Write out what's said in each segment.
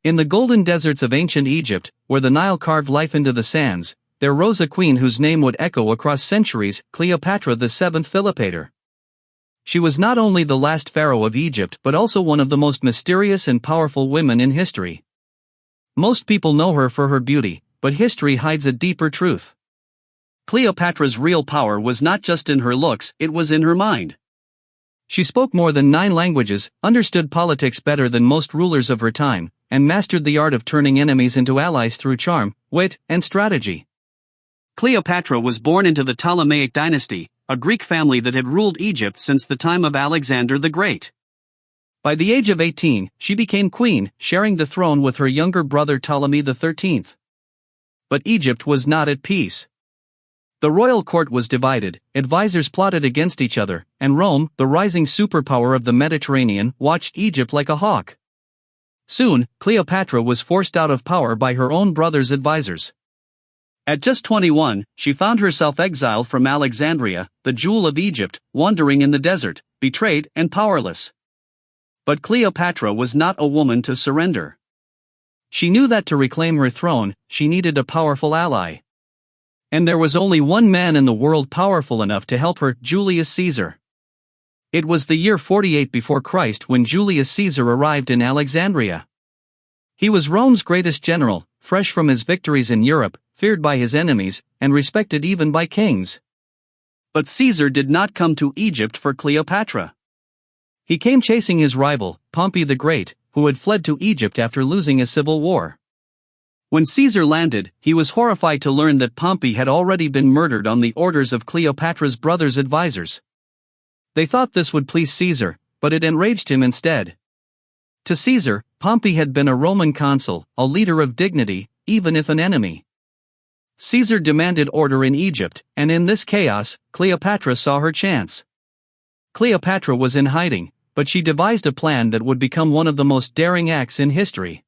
In the golden deserts of ancient Egypt, where the Nile carved life into the sands, there rose a queen whose name would echo across centuries, Cleopatra VII Philopator. She was not only the last pharaoh of Egypt but also one of the most mysterious and powerful women in history. Most people know her for her beauty, but history hides a deeper truth. Cleopatra's real power was not just in her looks, it was in her mind. She spoke more than 9 languages, understood politics better than most rulers of her time, and mastered the art of turning enemies into allies through charm, wit, and strategy. Cleopatra was born into the Ptolemaic dynasty, a Greek family that had ruled Egypt since the time of Alexander the Great. By the age of 18, she became queen, sharing the throne with her younger brother Ptolemy XIII. But Egypt was not at peace. The royal court was divided, advisors plotted against each other, and Rome, the rising superpower of the Mediterranean, watched Egypt like a hawk. Soon, Cleopatra was forced out of power by her own brother's advisors. At just 21, she found herself exiled from Alexandria, the jewel of Egypt, wandering in the desert, betrayed and powerless. But Cleopatra was not a woman to surrender. She knew that to reclaim her throne, she needed a powerful ally. And there was only one man in the world powerful enough to help her, Julius Caesar. It was the year 48 before Christ when Julius Caesar arrived in Alexandria. He was Rome's greatest general, fresh from his victories in Europe, feared by his enemies, and respected even by kings. But Caesar did not come to Egypt for Cleopatra. He came chasing his rival, Pompey the Great, who had fled to Egypt after losing a civil war. When Caesar landed, he was horrified to learn that Pompey had already been murdered on the orders of Cleopatra's brother's advisors. They thought this would please Caesar, but it enraged him instead. To Caesar, Pompey had been a Roman consul, a leader of dignity, even if an enemy. Caesar demanded order in Egypt, and in this chaos, Cleopatra saw her chance. Cleopatra was in hiding, but she devised a plan that would become one of the most daring acts in history.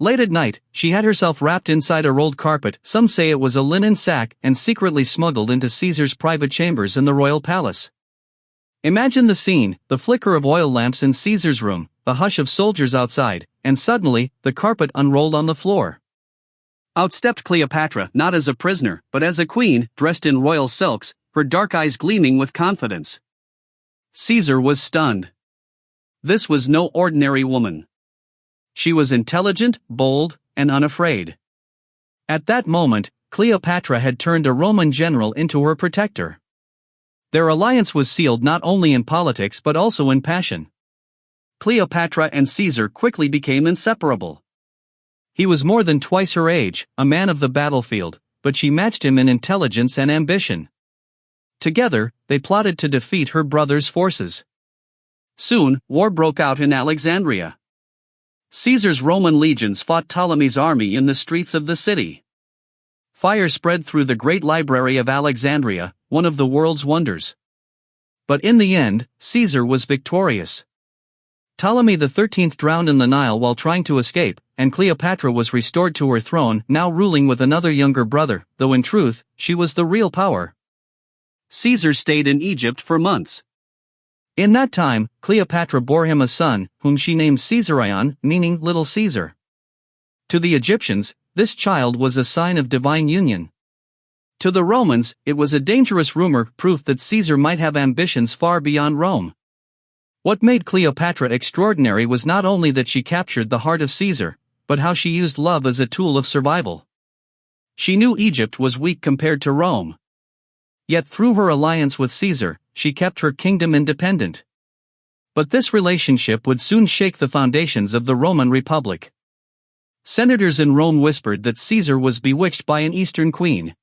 Late at night, she had herself wrapped inside a rolled carpet, some say it was a linen sack, and secretly smuggled into Caesar's private chambers in the royal palace. Imagine the scene: the flicker of oil lamps in Caesar's room, the hush of soldiers outside, and suddenly, the carpet unrolled on the floor. Out stepped Cleopatra, not as a prisoner, but as a queen, dressed in royal silks, her dark eyes gleaming with confidence. Caesar was stunned. This was no ordinary woman. She was intelligent, bold, and unafraid. At that moment, Cleopatra had turned a Roman general into her protector. Their alliance was sealed not only in politics but also in passion. Cleopatra and Caesar quickly became inseparable. He was more than twice her age, a man of the battlefield, but she matched him in intelligence and ambition. Together, they plotted to defeat her brother's forces. Soon, war broke out in Alexandria. Caesar's Roman legions fought Ptolemy's army in the streets of the city. Fire spread through the great library of Alexandria, one of the world's wonders. But in the end, Caesar was victorious. Ptolemy XIII drowned in the Nile while trying to escape, and Cleopatra was restored to her throne, now ruling with another younger brother, though in truth, she was the real power. Caesar stayed in Egypt for months. In that time, Cleopatra bore him a son, whom she named Caesarion, meaning Little Caesar. To the Egyptians, this child was a sign of divine union. To the Romans, it was a dangerous rumor, proof that Caesar might have ambitions far beyond Rome. What made Cleopatra extraordinary was not only that she captured the heart of Caesar, but how she used love as a tool of survival. She knew Egypt was weak compared to Rome. Yet through her alliance with Caesar, she kept her kingdom independent. But this relationship would soon shake the foundations of the Roman Republic. Senators in Rome whispered that Caesar was bewitched by an Eastern queen.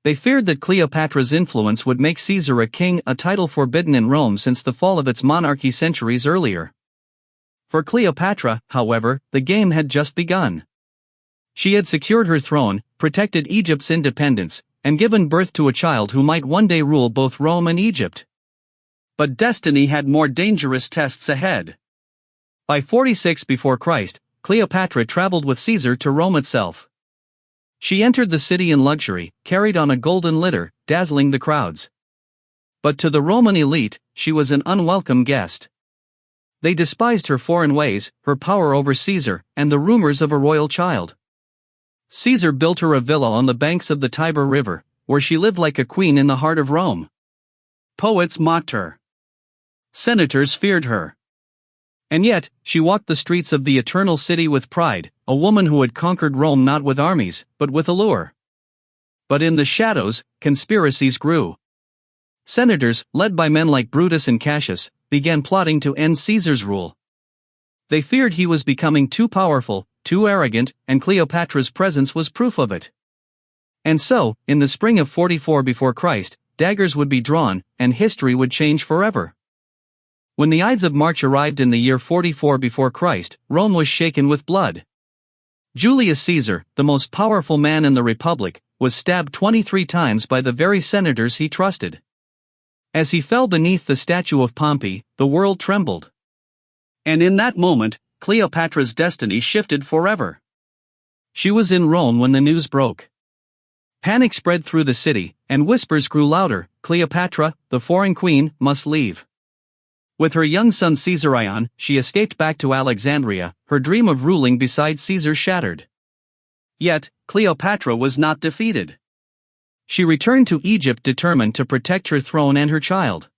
They feared that Cleopatra's influence would make Caesar a king, a title forbidden in Rome since the fall of its monarchy centuries earlier. For Cleopatra, however, the game had just begun. She had secured her throne, protected Egypt's independence, and given birth to a child who might one day rule both Rome and Egypt. But destiny had more dangerous tests ahead. By 46 before Christ, Cleopatra traveled with Caesar to Rome itself. She entered the city in luxury, carried on a golden litter, dazzling the crowds. But to the Roman elite, she was an unwelcome guest. They despised her foreign ways, her power over Caesar, and the rumors of a royal child. Caesar built her a villa on the banks of the Tiber River, where she lived like a queen in the heart of Rome. Poets mocked her. Senators feared her. And yet, she walked the streets of the eternal city with pride, a woman who had conquered Rome not with armies, but with allure. But in the shadows, conspiracies grew. Senators, led by men like Brutus and Cassius, began plotting to end Caesar's rule. They feared he was becoming too powerful, too arrogant, and Cleopatra's presence was proof of it. And so, in the spring of 44 before Christ, daggers would be drawn, and history would change forever. When the Ides of March arrived in the year 44 before Christ, Rome was shaken with blood. Julius Caesar, the most powerful man in the Republic, was stabbed 23 times by the very senators he trusted. As he fell beneath the statue of Pompey, the world trembled. And in that moment, Cleopatra's destiny shifted forever. She was in Rome when the news broke. Panic spread through the city, and whispers grew louder: Cleopatra, the foreign queen, must leave. With her young son Caesarion, she escaped back to Alexandria, her dream of ruling beside Caesar shattered. Yet, Cleopatra was not defeated. She returned to Egypt determined to protect her throne and her child.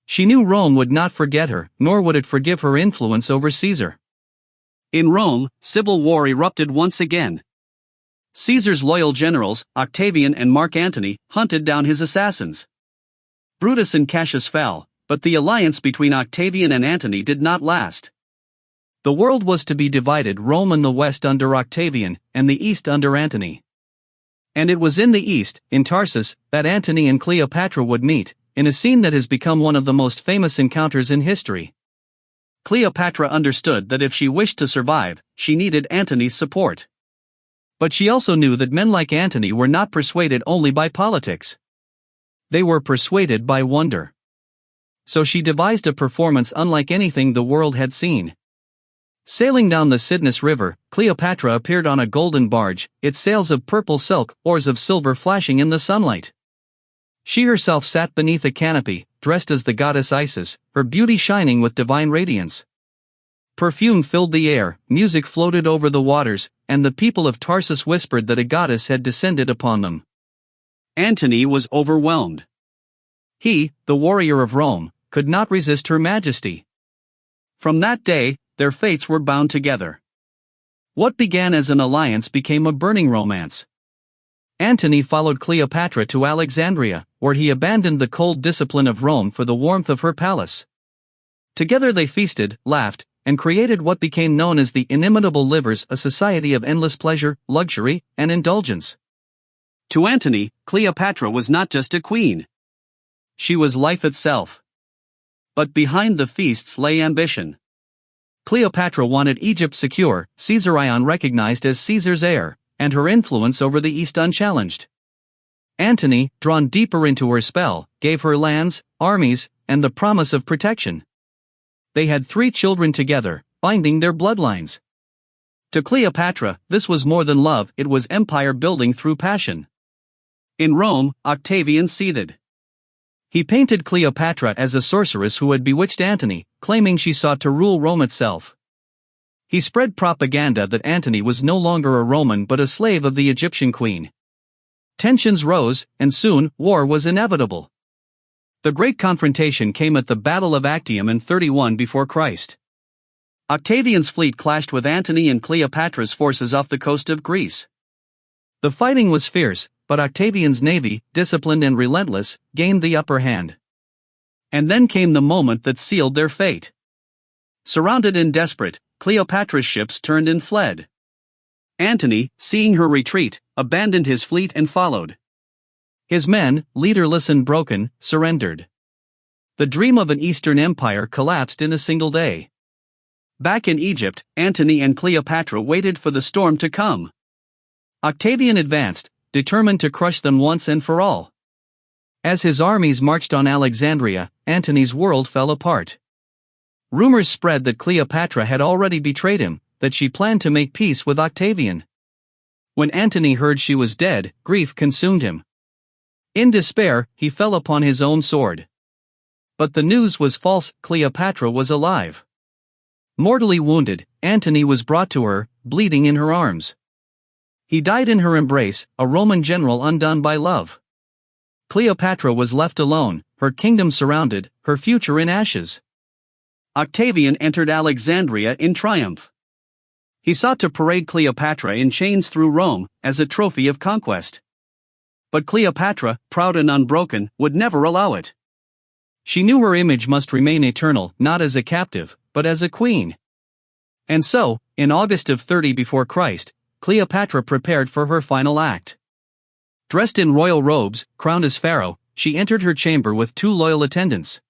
She knew Rome would not forget her, nor would it forgive her influence over Caesar. In Rome, civil war erupted once again. Caesar's loyal generals, Octavian and Mark Antony, hunted down his assassins. Brutus and Cassius fell, but the alliance between Octavian and Antony did not last. The world was to be divided: Rome in the west under Octavian, and the east under Antony. And it was in the east, in Tarsus, that Antony and Cleopatra would meet, in a scene that has become one of the most famous encounters in history. Cleopatra understood that if she wished to survive, she needed Antony's support. But she also knew that men like Antony were not persuaded only by politics. They were persuaded by wonder. So she devised a performance unlike anything the world had seen. Sailing down the Cydnus River, Cleopatra appeared on a golden barge, its sails of purple silk, oars of silver flashing in the sunlight. She herself sat beneath a canopy, dressed as the goddess Isis, her beauty shining with divine radiance. Perfume filled the air, music floated over the waters, and the people of Tarsus whispered that a goddess had descended upon them. Antony was overwhelmed. He, the warrior of Rome, could not resist her majesty. From that day, their fates were bound together. What began as an alliance became a burning romance. Antony followed Cleopatra to Alexandria, where he abandoned the cold discipline of Rome for the warmth of her palace. Together they feasted, laughed, and created what became known as the Inimitable Livers, a society of endless pleasure, luxury, and indulgence. To Antony, Cleopatra was not just a queen. She was life itself. But behind the feasts lay ambition. Cleopatra wanted Egypt secure, Caesarion recognized as Caesar's heir, and her influence over the East unchallenged. Antony, drawn deeper into her spell, gave her lands, armies, and the promise of protection. They had 3 children together, binding their bloodlines. To Cleopatra, this was more than love, it was empire building through passion. In Rome, Octavian seethed. He painted Cleopatra as a sorceress who had bewitched Antony, claiming she sought to rule Rome itself. He spread propaganda that Antony was no longer a Roman but a slave of the Egyptian queen. Tensions rose, and soon, war was inevitable. The great confrontation came at the Battle of Actium in 31 before Christ. Octavian's fleet clashed with Antony and Cleopatra's forces off the coast of Greece. The fighting was fierce, but Octavian's navy, disciplined and relentless, gained the upper hand. And then came the moment that sealed their fate. Surrounded and desperate, Cleopatra's ships turned and fled. Antony, seeing her retreat, abandoned his fleet and followed. His men, leaderless and broken, surrendered. The dream of an Eastern empire collapsed in a single day. Back in Egypt, Antony and Cleopatra waited for the storm to come. Octavian advanced, determined to crush them once and for all. As his armies marched on Alexandria, Antony's world fell apart. Rumors spread that Cleopatra had already betrayed him, that she planned to make peace with Octavian. When Antony heard she was dead, grief consumed him. In despair, he fell upon his own sword. But the news was false: Cleopatra was alive. Mortally wounded, Antony was brought to her, bleeding in her arms. He died in her embrace, a Roman general undone by love. Cleopatra was left alone, her kingdom surrounded, her future in ashes. Octavian entered Alexandria in triumph. He sought to parade Cleopatra in chains through Rome, as a trophy of conquest. But Cleopatra, proud and unbroken, would never allow it. She knew her image must remain eternal, not as a captive, but as a queen. And so, in August of 30 before Christ, Cleopatra prepared for her final act. Dressed in royal robes, crowned as pharaoh, she entered her chamber with 2 loyal attendants.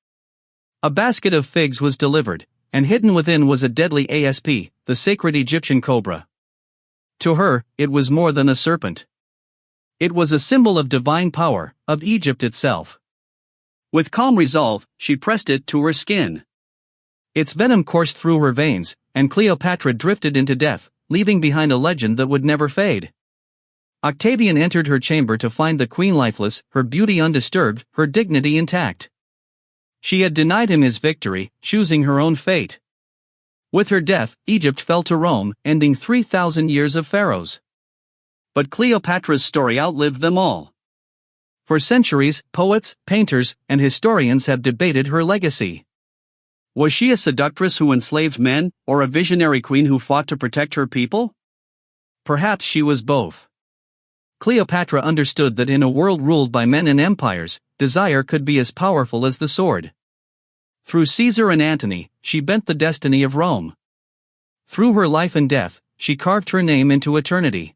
A basket of figs was delivered, and hidden within was a deadly asp, the sacred Egyptian cobra. To her, it was more than a serpent. It was a symbol of divine power, of Egypt itself. With calm resolve, she pressed it to her skin. Its venom coursed through her veins, and Cleopatra drifted into death, leaving behind a legend that would never fade. Octavian entered her chamber to find the queen lifeless, her beauty undisturbed, her dignity intact. She had denied him his victory, choosing her own fate. With her death, Egypt fell to Rome, ending 3,000 years of pharaohs. But Cleopatra's story outlived them all. For centuries, poets, painters, and historians have debated her legacy. Was she a seductress who enslaved men, or a visionary queen who fought to protect her people? Perhaps she was both. Cleopatra understood that in a world ruled by men and empires, desire could be as powerful as the sword. Through Caesar and Antony, she bent the destiny of Rome. Through her life and death, she carved her name into eternity.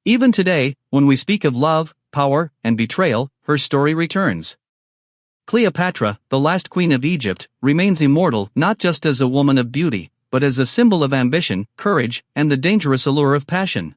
Even today, when we speak of love, power, and betrayal, her story returns. Cleopatra, the last queen of Egypt, remains immortal not just as a woman of beauty, but as a symbol of ambition, courage, and the dangerous allure of passion.